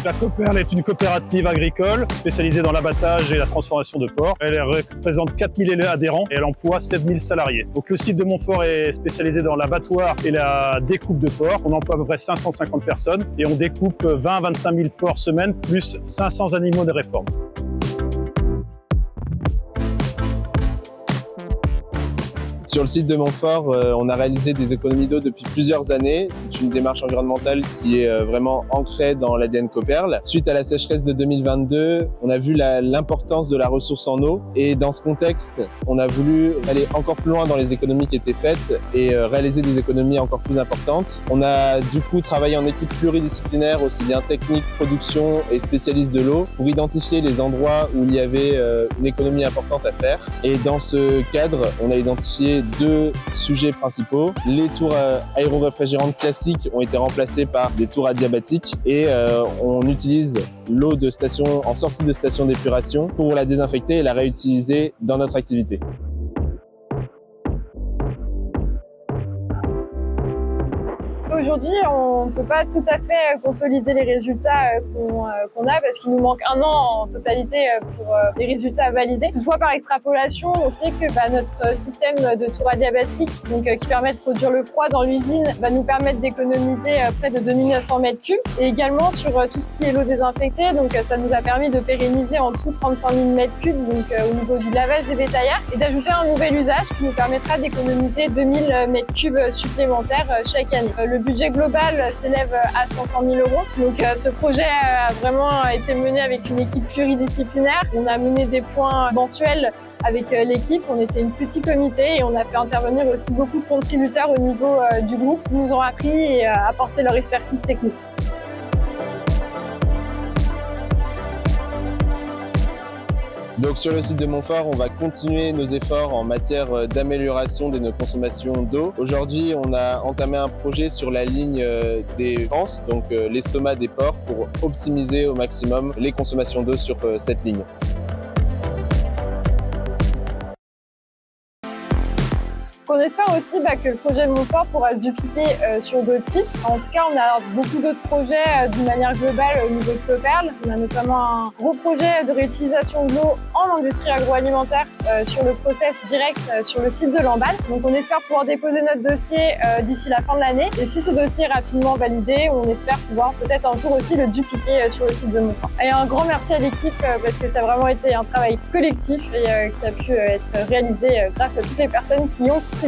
La Coperle est une coopérative agricole spécialisée dans l'abattage et la transformation de porc. Elle représente 4000 adhérents et elle emploie 7000 salariés. Donc le site de Montfort est spécialisé dans l'abattoir et la découpe de porc. On emploie à peu près 550 personnes et on découpe 20 à 25 000 porcs semaine plus 500 animaux de réforme. Sur le site de Montfort, on a réalisé des économies d'eau depuis plusieurs années. C'est une démarche environnementale qui est vraiment ancrée dans l'ADN Coperle. Suite à la sécheresse de 2022, on a vu l'importance de la ressource en eau. Et dans ce contexte, on a voulu aller encore plus loin dans les économies qui étaient faites et réaliser des économies encore plus importantes. On a du coup travaillé en équipe pluridisciplinaire, aussi bien technique, production et spécialiste de l'eau, pour identifier les endroits où il y avait une économie importante à faire. Et dans ce cadre, on a identifié deux sujets principaux. Les tours aéro-réfrigérantes classiques ont été remplacées par des tours adiabatiques et on utilise l'eau de station en sortie de station d'épuration pour la désinfecter et la réutiliser dans notre activité. Aujourd'hui, on ne peut pas tout à fait consolider les résultats qu'on a parce qu'il nous manque un an en totalité pour les résultats validés. Toutefois, par extrapolation, on sait que notre système de tour adiabatique, qui permet de produire le froid dans l'usine, va nous permettre d'économiser près de 2900 m3. Et également sur tout ce qui est l'eau désinfectée, donc ça nous a permis de pérenniser en tout 35 000 m3 au niveau du lavage des bétaillères et d'ajouter un nouvel usage qui nous permettra d'économiser 2000 m3 supplémentaires chaque année. Le budget global s'élève à 500 000 €. Donc ce projet a vraiment été mené avec une équipe pluridisciplinaire. On a mené des points mensuels avec l'équipe. On était une petite comité et on a fait intervenir aussi beaucoup de contributeurs au niveau du groupe qui nous ont appris et apporté leur expertise technique. Donc sur le site de Montfort, on va continuer nos efforts en matière d'amélioration de nos consommations d'eau. Aujourd'hui, on a entamé un projet sur la ligne des panses, donc l'estomac des porcs, pour optimiser au maximum les consommations d'eau sur cette ligne. On espère aussi que le projet de Montfort pourra se dupliquer sur d'autres sites. En tout cas, on a beaucoup d'autres projets d'une manière globale au niveau de Coperle. On a notamment un gros projet de réutilisation de l'eau en industrie agroalimentaire sur le process direct sur le site de Lamballe. Donc on espère pouvoir déposer notre dossier d'ici la fin de l'année. Et si ce dossier est rapidement validé, on espère pouvoir peut-être un jour aussi le dupliquer sur le site de Montfort. Et un grand merci à l'équipe parce que ça a vraiment été un travail collectif et qui a pu être réalisé grâce à toutes les personnes qui ont contribué.